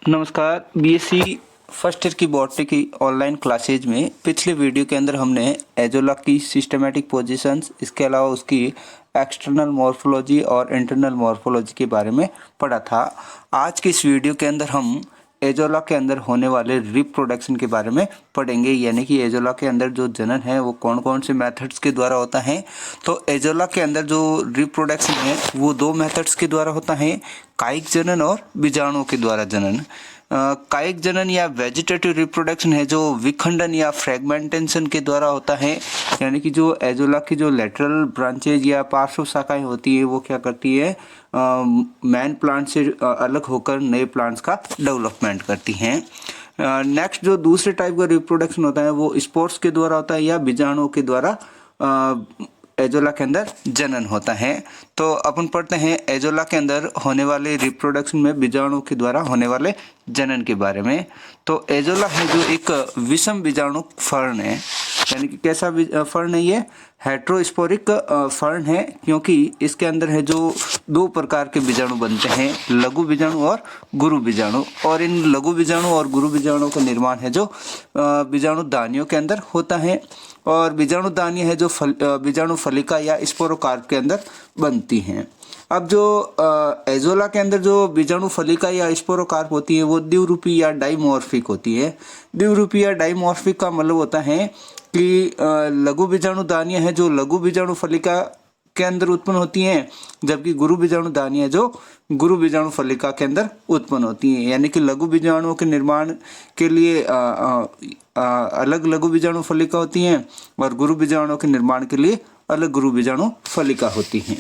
नमस्कार। BSc first year की botany की ऑनलाइन क्लासेज में पिछले वीडियो के अंदर हमने एजोला की सिस्टमेटिक पोजीशंस, इसके अलावा उसकी एक्सटर्नल मॉर्फोलॉजी और इंटरनल मॉर्फोलॉजी के बारे में पढ़ा था। आज की इस वीडियो के अंदर हम एजोला के अंदर होने वाले रिप्रोडक्शन के बारे में पढ़ेंगे, यानी कि एजोला के अंदर जो जनन है वो कौन कौन से मेथड्स के द्वारा होता है। तो एजोला के अंदर जो रिप्रोडक्शन है वो दो मेथड्स के द्वारा होता है, कायिक जनन और बीजाणुओं के द्वारा जनन। कायिक जनन या वेजिटेटिव रिप्रोडक्शन है जो विखंडन या फ्रेगमेंटेशन के द्वारा होता है, यानी कि जो एजोला की जो लेटरल ब्रांचेज या पार्श्व शाखाएं होती है वो क्या करती है, मैन प्लांट से अलग होकर नए प्लांट्स का डेवलपमेंट करती हैं। नेक्स्ट जो दूसरे टाइप का रिप्रोडक्शन होता है वो स्पोर्स के द्वारा होता है या बीजाणुओं के द्वारा एजोला के अंदर जनन होता है। तो अपन पढ़ते हैं एजोला के अंदर होने वाले रिप्रोडक्शन में बीजाणु के द्वारा होने वाले जनन के बारे में। तो एजोला है जो एक विषम बीजाणु फर्न है, यानी कि कैसा फर्न है, ये हेट्रोस्पोरिक फर्न है, क्योंकि इसके अंदर है जो दो प्रकार के बीजाणु बनते हैं, लघु बीजाणु और गुरु बीजाणु। और इन लघु बीजाणु और गुरु बीजाणु का निर्माण है जो बीजाणु दानियों के अंदर होता है, और बीजाणु दानियां है जो बीजाणु फलिका या स्पोरोकार्प के अंदर बनती हैं। अब जो एजोला के अंदर जो बीजाणु फलिका या स्पोरोकार्प होती है वो द्विरूपी या डाइमॉर्फिक होती है। द्विरूपी या डाइमॉर्फिक का मतलब होता है कि लघु बीजाणु दानियां हैं जो लघु बीजाणु फलिका के अंदर उत्पन्न होती हैं, जबकि गुरु बीजाणु दानियां जो गुरु बीजाणु फलिका के अंदर उत्पन्न होती हैं। यानी कि लघु बीजाणुओं के निर्माण के लिए अलग लघु बीजाणु फलिका होती हैं और गुरु बीजाणुओं के निर्माण के लिए अलग गुरु बीजाणु फलिका होती हैं।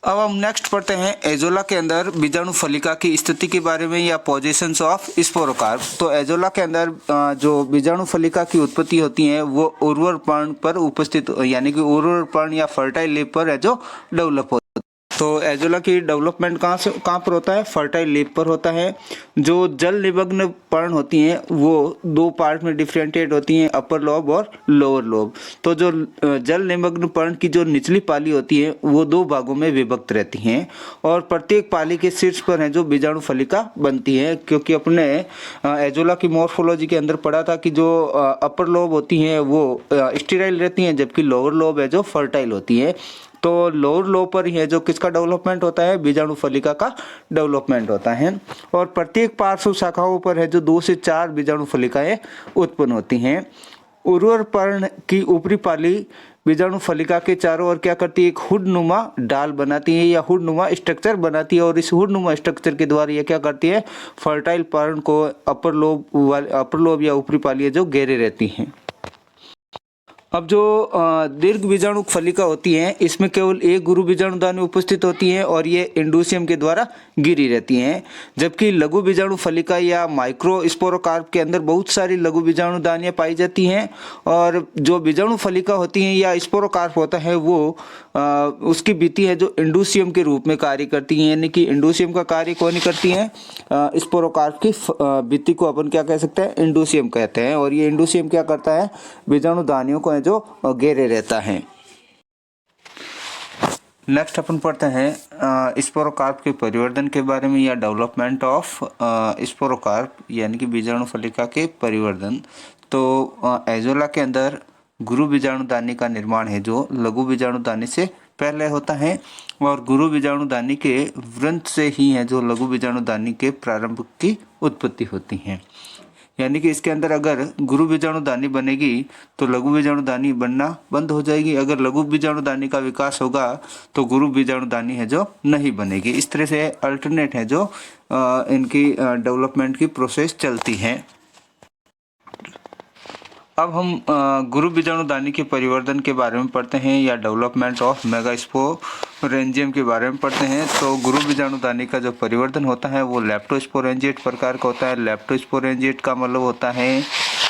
अब हम नेक्स्ट पढ़ते हैं एजोला के अंदर बीजाणु फलिका की स्थिति के बारे में या पोजीशंस ऑफ स्पोरोकार्प। तो एजोला के अंदर जो बीजाणु फलिका की उत्पत्ति होती है वो उर्वर पर्ण पर उपस्थित, यानी कि उर्वर पर्ण या फर्टाइल लीफ पर है जो डेवलप होती है। तो एजोला की डेवलपमेंट कहाँ पर होता है, फर्टाइल लीफ पर होता है। जो जल निमग्न पर्ण होती हैं वो दो पार्ट में डिफरेंशिएट होती हैं, अपर लोब और लोअर लोब। तो जो जल निमग्न पर्ण की जो निचली पाली होती है वो दो भागों में विभक्त रहती हैं, और प्रत्येक पाली के शीर्ष पर है जो बीजाणु फलिका बनती है। क्योंकि अपने एजोला की मॉर्फोलॉजी के अंदर पढ़ा था कि जो अपर लोब होती हैं वो स्टेराइल रहती हैं, जबकि लोअर लोब है जो फर्टाइल होती है। तो लोअर लोब पर ही है जो किसका डेवलपमेंट होता है, बीजाणु फलिका का डेवलपमेंट होता है। और प्रत्येक पार्श्व शाखाओं पर है जो 2 से 4 बीजाणु फलिकाएं उत्पन्न होती हैं। उर्वर पर्ण की ऊपरी पाली बीजाणु फलिका के चारों ओर क्या करती है, एक हुडनुमा डाल बनाती है या हुडनुमा स्ट्रक्चर बनाती है, और इस हुडनुमा स्ट्रक्चर के द्वारा ये क्या करती है, फर्टाइल पर्ण को अपर लोब या ऊपरी पाली है जो घेरे रहती हैं। अब जो दीर्घ बीजाणु फलिका होती है इसमें केवल एक गुरु बीजाणु दानी उपस्थित होती है और ये इंडोसियम के द्वारा घिरी रहती हैं, जबकि लघु बीजाणु फलिका या माइक्रो स्पोरोकार्प के अंदर बहुत सारी लघु बीजाणु दानियां पाई जाती हैं। और जो बीजाणु फलिका होती हैं या स्पोरोकार्प होता है वो उसकी भित्ति है जो इंडोसियम के रूप में कार्य करती है, यानी कि इंडोसियम का कार्य कौन करती है, स्पोरोकार्प की भित्ति को अपन क्या कह सकते हैं, इंडोसियम कहते हैं। और ये इंडोसियम क्या करता है, बीजाणु दानियों को जो घेरे रहता है। नेक्स्ट अपन पढ़ते हैं स्पोरोकार्प के परिवर्तन के बारे में या डेवलपमेंट ऑफ स्पोरोकार्प, यानी कि बीजाणु फलिका के परिवर्तन। तो एजोला के अंदर गुरु बीजाणु दानी का निर्माण है जो लघु बीजाणु दानी से पहले होता है, और गुरु बीजाणु दानी के वृंत से ही है जो लघु बीजाणु दानी के प्रारंभ की उत्पत्ति होती है। यानी कि इसके अंदर अगर गुरु बीजाणु दानी बनेगी तो लघु बीजाणु दानी बनना बंद हो जाएगी, अगर लघु बीजाणु दानी का विकास होगा तो गुरु बीजाणु दानी है जो नहीं बनेगी। इस तरह से अल्टरनेट है जो इनकी डेवलपमेंट की प्रोसेस चलती है। अब हम गुरु बीजाणु दानी के परिवर्तन के बारे में पढ़ते हैं या डेवलपमेंट ऑफ मेगास्पोरेंजियम के बारे में पढ़ते हैं। तो गुरु बीजाणु दानी का जो परिवर्तन होता है वो लेप्टोस्पोरेंजिएट प्रकार का होता है। लेप्टोस्पोरेंजिएट का मतलब होता है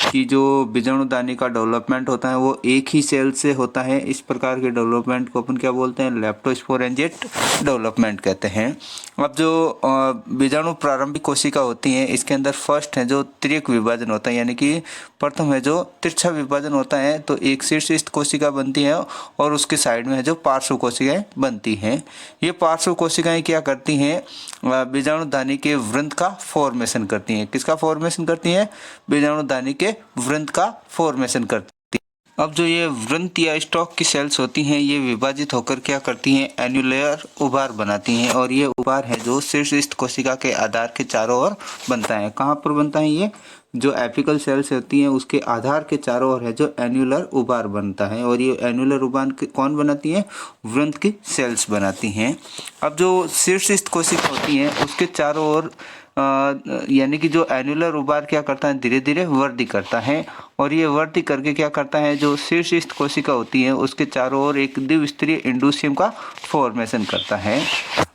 कि जो बीजाणुदानी का डेवलपमेंट होता है वो एक ही सेल से होता है। इस प्रकार के डेवलपमेंट को अपन क्या बोलते हैं, लेप्टोस्पोरेंजिएट डेवलपमेंट कहते हैं। अब जो बीजाणु प्रारंभिक कोशिका होती हैं, इसके अंदर फर्स्ट है जो त्रिक विभाजन होता है, यानी कि प्रथम है जो तिरछा विभाजन होता है। तो एक शीर्ष कोशिका बनती है और उसके साइड में है जो पार्श्व कोशिकाएं बनती हैं। ये पार्श्व कोशिकाएं क्या करती हैं, बीजाणुदानी के वृंत का फॉर्मेशन करती हैं। किसका फॉर्मेशन करती हैं, बीजाणुदानी के वृंत का फॉर्मेशन करती हैं। अब जो ये वृंत या स्टॉक की सेल्स होती हैं, ये विभाजित होकर क्या करती हैं, एन्युलर उभार बनाती हैं। और ये उभार है जो शीर्ष कोशिका के आधार के चारों ओर बनता है। कहाँ पर बनता है, ये जो एपिकल सेल्स होती हैं उसके आधार के चारों ओर है जो एन्युलर उभार बनता है। और ये एन्युलर उभार कौन बनाती है, वृंत की सेल्स बनाती हैं। अब जो शीर्ष कोशिका होती हैं उसके चारों ओर यानी कि जो एन्युलर उभार क्या करता है, धीरे धीरे वृद्धि करता है। और ये वृद्धि करके क्या करता है, जो शीर्ष कोशिका होती है उसके चारों ओर एक द्विस्तरीय इंडोसियम का फॉर्मेशन करता है।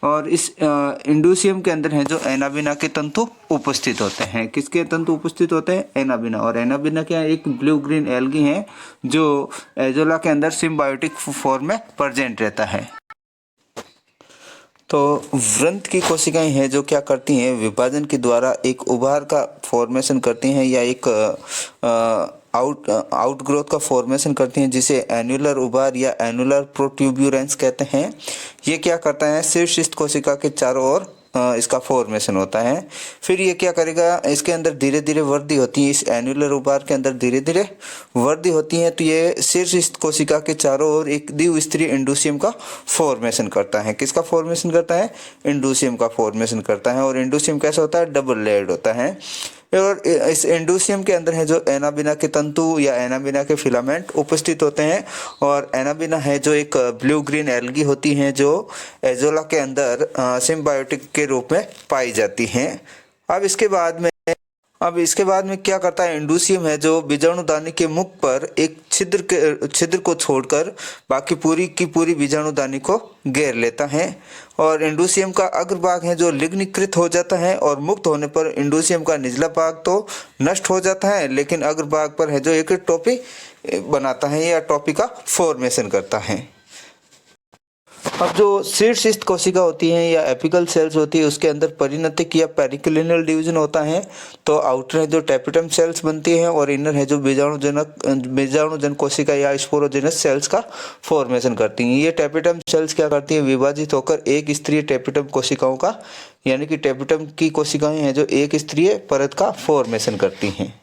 और इस इंडोसियम के अंदर है जो एनाबिना के तंतु उपस्थित होते हैं। किसके तंतु उपस्थित होते हैं, एनाबिना। और एनाबिना क्या है, एक ब्लू ग्रीन एल्गी है जो एजोला के अंदर सिम्बायोटिक फॉर्म में प्रेजेंट रहता है। तो वृंत की कोशिकाएं हैं जो क्या करती हैं, विभाजन के द्वारा एक उभार का फॉर्मेशन करती हैं या एक आउटग्रोथ का फॉर्मेशन करती हैं, जिसे एन्युलर उभार या एन्युलर प्रोट्यूबुरेंस कहते हैं। ये क्या करता है, शीर्ष कोशिका के चारों ओर इसका फॉर्मेशन होता है। फिर ये क्या करेगा, इसके अंदर धीरे धीरे वृद्धि होती है, इस एन्युलर उभार के अंदर धीरे धीरे वृद्धि होती है। तो ये शीर्ष कोशिका के चारों ओर एक द्विस्तरीय इंडोसियम का फॉर्मेशन करता है। किसका फॉर्मेशन करता है, इंडोसियम का फॉर्मेशन करता है। और इंडोसियम कैसा होता है, डबल लेयर्ड होता है। और इस इंडोसियम के अंदर है जो एनाबिना के तंतु या एनाबिना के फिलामेंट उपस्थित होते हैं। और एनाबिना है जो एक ब्लू ग्रीन एल्गी होती हैं जो एजोला के अंदर सिम्बायोटिक के रूप में पाई जाती हैं। अब इसके बाद में क्या करता है, इंडोसियम है जो बीजाणुदानी के मुख पर एक छिद्र को छोड़कर बाकी पूरी की पूरी बीजाणुदानी को घेर लेता है। और इंडोसियम का अग्रभाग है जो लिग्नीकृत हो जाता है। और मुक्त होने पर इंडोसियम का निचला भाग तो नष्ट हो जाता है, लेकिन अग्रभाग पर है जो एक टोपी बनाता है या टोपी का फॉर्मेशन करता है। अब जो शीर्ष कोशिका होती है या एपिकल सेल्स होती है उसके अंदर परिणतिक या पेरिक्लिनल डिवीजन होता है। तो आउटर है जो टेपिटम सेल्स बनती है और इनर है जो बीजाणुजन कोशिका या स्पोरोजेनस सेल्स का फॉर्मेशन करती हैं। ये टेपिटम सेल्स क्या करती है, विभाजित होकर एक स्तरीय टेपिटम कोशिकाओं का यानी कि टेपिटम की कोशिकाएं हैं जो एक स्तरीय परत का फॉर्मेशन करती हैं।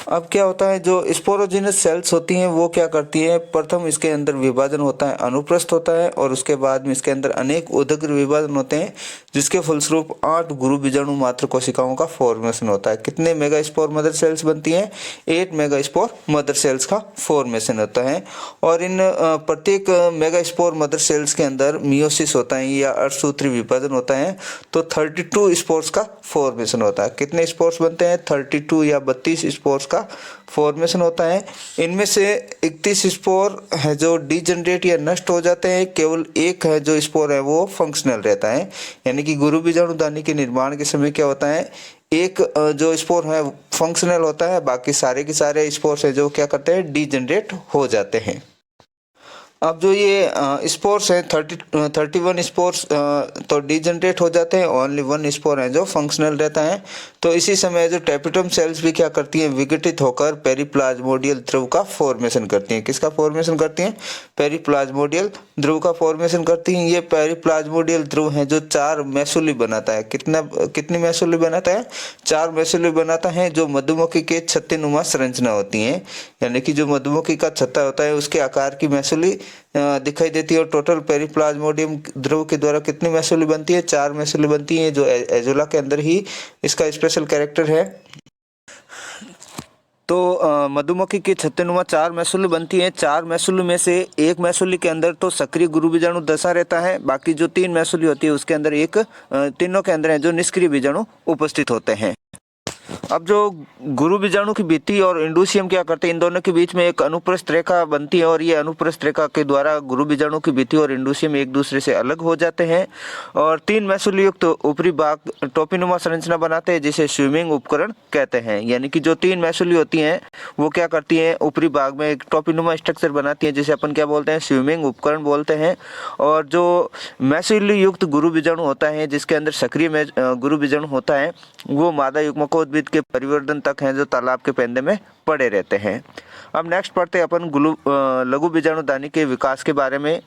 अब क्या होता है, जो स्पोरोजेनस सेल्स होती हैं वो क्या करती हैं, प्रथम इसके अंदर विभाजन होता है, अनुप्रस्थ होता है। और उसके बाद में इसके अंदर अनेक उदग्र विभाजन होते हैं, जिसके फलस्वरूप 8 गुरु बीजाणु मात्र कोशिकाओं का फॉर्मेशन होता है। कितने मेगा स्पोर मदर सेल्स बनती हैं, 8 मेगा स्पोर मदर सेल्स का फॉर्मेशन होता है। और इन प्रत्येक मेगा स्पोर मदर सेल्स के अंदर मियोसिस होता है या अर्धसूत्री विभाजन होता है। तो 32 स्पोर्स का फॉर्मेशन होता है। कितने स्पोर्स बनते हैं, 32 या 32 स्पोर्स का फॉर्मेशन होता है। इनमें से 31 स्पोर है जो डीजनरेट या नष्ट हो जाते हैं, केवल एक है जो स्पोर है वो फंक्शनल रहता है। यानी कि गुरु बीजाणुदानी के निर्माण के समय क्या होता है, एक जो स्पोर है फंक्शनल होता है, बाकी सारे के सारे स्पोर्स है जो क्या करते हैं, डीजनरेट हो जाते हैं। अब जो ये स्पोर्स हैं 31 स्पोर्स तो डीजनरेट हो जाते हैं, ओनली 1 स्पोर है जो फंक्शनल रहता है। तो इसी समय जो टेपिटम सेल्स भी क्या करती हैं, विघटित होकर पेरिप्लाज्मोडियल ध्रुव का फॉर्मेशन करती हैं। किसका फॉर्मेशन करती हैं, पेरिप्लाज्मोडियल ध्रुव का फॉर्मेशन करती हैं। ये पेरिप्लाज्मोडियल ध्रुव है जो 4 मैसुली बनाता है। कितनी मैसुली बनाता है, 4 मैसुली बनाता है, जो मधुमक्खी के छत्तेनुमा संरचना होती है। यानी कि जो मधुमक्खी का छत्ता होता है उसके आकार की मैसुली दिखाई देती है। और टोटल पेरिप्लाज्मोडियम द्रव के द्वारा कितनी मैसुली बनती है, 4 मैसुली बनती है, जो एजोला के अंदर ही इसका स्पेशल कैरेक्टर है। तो मधुमक्खी के छत्तेनुमा 4 मैसुली बनती है। 4 मैसुली में से एक मैसुली के अंदर तो सक्रिय गुरु बीजाणु दशा रहता है, बाकी जो 3 मैसुली होती है उसके अंदर तीनों के अंदर है जो निष्क्रिय बीजाणु उपस्थित होते हैं। अब जो गुरु बीजाणु की भित्ति और इंडोसियम क्या करते हैं, इन दोनों के बीच में एक अनुप्रस्थ रेखा बनती है और ये अनुप्रस्थ रेखा के द्वारा गुरु बीजाणु की भित्ति और इंडोसियम एक दूसरे से अलग हो जाते हैं और 3 मैसूल युक्त ऊपरी भाग टोपीनुमा संरचना बनाते हैं जिसे स्विमिंग उपकरण कहते हैं। यानी कि जो 3 मैसूली होती हैं वो क्या करती हैं, ऊपरी भाग में एक टोपीनुमा स्ट्रक्चर बनाती है जिसे अपन क्या बोलते हैं, स्विमिंग उपकरण बोलते हैं। और जो मैसूल युक्त गुरु बीजाणु होता है जिसके अंदर सक्रिय गुरु बीजाणु होता है वो मादा युग्मकोद्भिद के परिवर्धन तक हैं जो तालाब के पेंदे में पड़े रहते हैं। अब नेक्स्ट पढ़ते हैं अपन लघु बीजाणुदानी के विकास के बारे में।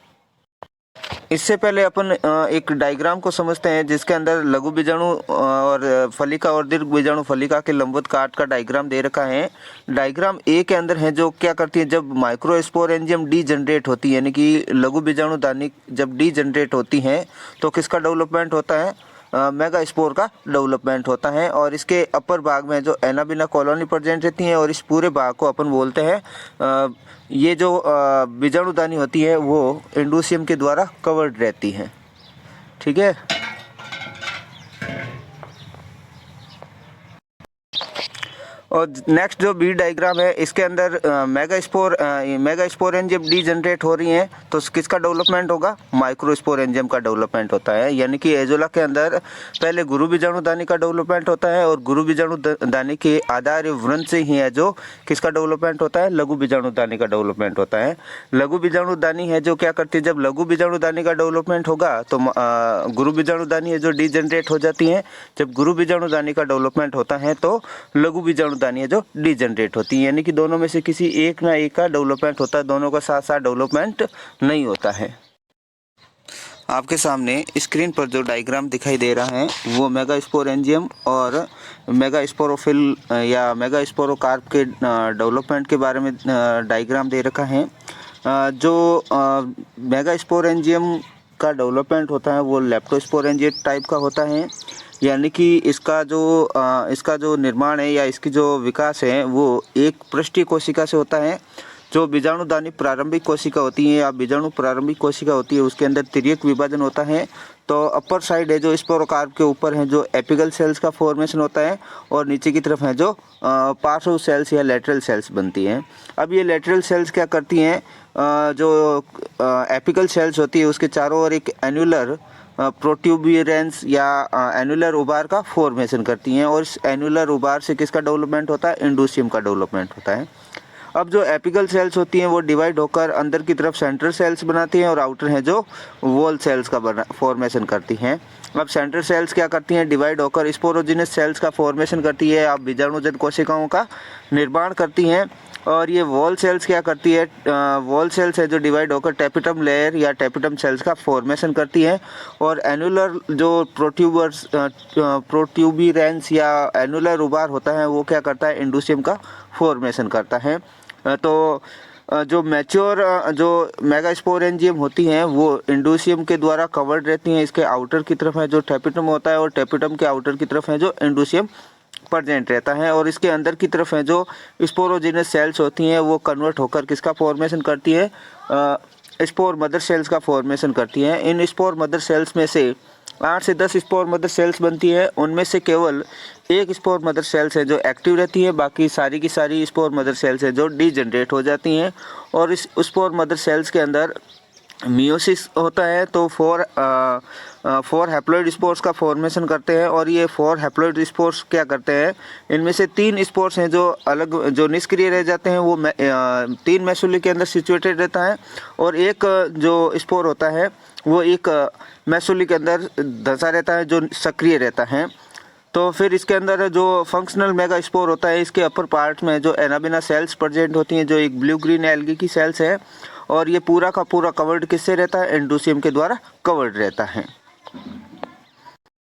इससे पहले अपन एक डायग्राम को समझते हैं जिसके अंदर लघु बीजाणु और फलिका और दीर्घ बीजाणु फलिका के लंबवत काट का डायग्राम दे रखा है। डायग्राम ए के अंदर है जो क्या करती है, जब माइक्रोस्पोरेंजियम डी जनरेट होती है यानी कि लघु बीजाणुदानी जब डी जनरेट होती हैं तो किसका डेवलपमेंट होता है, मेगा स्पोर का डेवलपमेंट होता है। और इसके अपर भाग में जो एनाबिना कॉलोनी प्रेजेंट रहती है और इस पूरे भाग को अपन बोलते हैं ये जो बीजाणुदानी होती है वो इंडोसियम के द्वारा कवर्ड रहती है। ठीक है। और नेक्स्ट जो बी डायग्राम है इसके अंदर मेगा स्पोरेंजियम डी जनरेट हो रही हैं तो किसका डेवलपमेंट होगा, माइक्रोस्पोरेंजियम का डेवलपमेंट होता है। यानी कि एजोला के अंदर पहले गुरु बीजाणुदानी का डेवलपमेंट होता है और गुरु बीजाणुदानी के आधार व्रंश से ही है जो किसका डेवलपमेंट होता है, लघु बीजाणुदानी का डेवलपमेंट होता है। लघु बीजाणुदानी है जो क्या करती है, जब लघु बीजाणुदानी का डेवलपमेंट होगा तो गुरु बीजाणुदानी है जो डी जनरेट हो जाती है। जब गुरु बीजाणुदानी का डेवलपमेंट होता है तो लघु बीजाणुदानी है जो डी जनरेट होती है। यानी कि दोनों में से किसी एक ना एक का डेवलपमेंट होता है, दोनों का साथ साथ डेवलपमेंट नहीं होता है। आपके सामने स्क्रीन पर जो डायग्राम दिखाई दे रहा है वो मेगास्पोरेंजियम और मेगास्पोरोफिल या मेगास्पोरोकार्प के डेवलपमेंट के बारे में डायग्राम दे रखा है। जो मेगास्पोरेंजियम का डेवलपमेंट होता है वो लेप्टोस्पोरेंजिएट टाइप का होता है। यानी कि इसका जो निर्माण है या इसकी जो विकास है वो एक पृष्ठीय कोशिका से होता है। जो बीजाणुदानी प्रारंभिक कोशिका होती है या बीजाणु प्रारंभिक कोशिका होती है उसके अंदर तिर्यक विभाजन होता है। तो अपर साइड है जो स्पोरोकार्प के ऊपर है जो एपिकल सेल्स का फॉर्मेशन होता है और नीचे की तरफ है जो पार्श्व सेल्स या लेटरल सेल्स बनती हैं। अब ये लेटरल सेल्स क्या करती हैं, जो एपिकल सेल्स होती है उसके चारों ओर एक एन्युलर प्रोट्यूबरेंस या एनुलर उबार का फॉर्मेशन करती हैं और इस एनुलर उबार से किसका डेवलपमेंट होता है, इंडोसियम का डेवलपमेंट होता है। अब जो एपिकल सेल्स होती हैं वो डिवाइड होकर अंदर की तरफ सेंट्रल सेल्स बनाती हैं और आउटर है जो वॉल सेल्स का फॉर्मेशन करती हैं। अब सेंट्रल सेल्स क्या करती हैं, डिवाइड होकर स्पोरोजिनस सेल्स का फॉर्मेशन करती है, अब बीजाणुजन्य कोशिकाओं का निर्माण करती हैं। और ये वॉल सेल्स क्या करती है, वॉल सेल्स है जो डिवाइड होकर टेपिटम लेयर या टेपिटम सेल्स का फॉर्मेशन करती है। और एनुलर जो प्रोट्यूबरेंस या एनुलर उबार होता है वो क्या करता है, इंडोसियम का फॉर्मेशन करता है। तो जो मैच्योर जो मेगास्पोरेंजियम होती हैं वो इंडोसियम के द्वारा कवर्ड रहती हैं। इसके आउटर की तरफ है जो टेपिटम होता है और टेपिटम के आउटर की तरफ है जो इंडोसियम प्रेजेंट रहता है। और इसके अंदर की तरफ है जो स्पोरोजिनस सेल्स होती हैं वो कन्वर्ट होकर किसका फॉर्मेशन करती है, स्पोर मदर सेल्स का फॉर्मेशन करती हैं। इन स्पोर मदर सेल्स में से 8 से 10 स्पोर मदर सेल्स बनती है। उनमें से केवल एक स्पोर मदर सेल्स है जो एक्टिव रहती है, बाकी सारी की सारी स्पोर मदर सेल्स है जो डीजनरेट हो जाती हैं। और इस स्पोर मदर सेल्स के अंदर मियोसिस होता है तो 4 हैप्लॉइड स्पोर्स का फॉर्मेशन करते हैं। और ये 4 हैप्लॉइड स्पोर्स क्या करते हैं, इनमें से 3 स्पोर्स हैं जो अलग जो निष्क्रिय रह जाते हैं वो 3 मैसूली के अंदर सिचुएटेड रहता है और एक जो स्पोर होता है वो एक मैसूली के अंदर धंसा रहता है जो सक्रिय रहता है। तो फिर इसके अंदर जो फंक्शनल मेगा स्पोर होता है इसके अपर पार्ट में जो एनाबिना सेल्स प्रेजेंट होती हैं जो एक ब्लू ग्रीन एल्गी की सेल्स है और ये पूरा का पूरा कवर्ड किससे रहता है, इंडोसियम के द्वारा कवर्ड रहता है।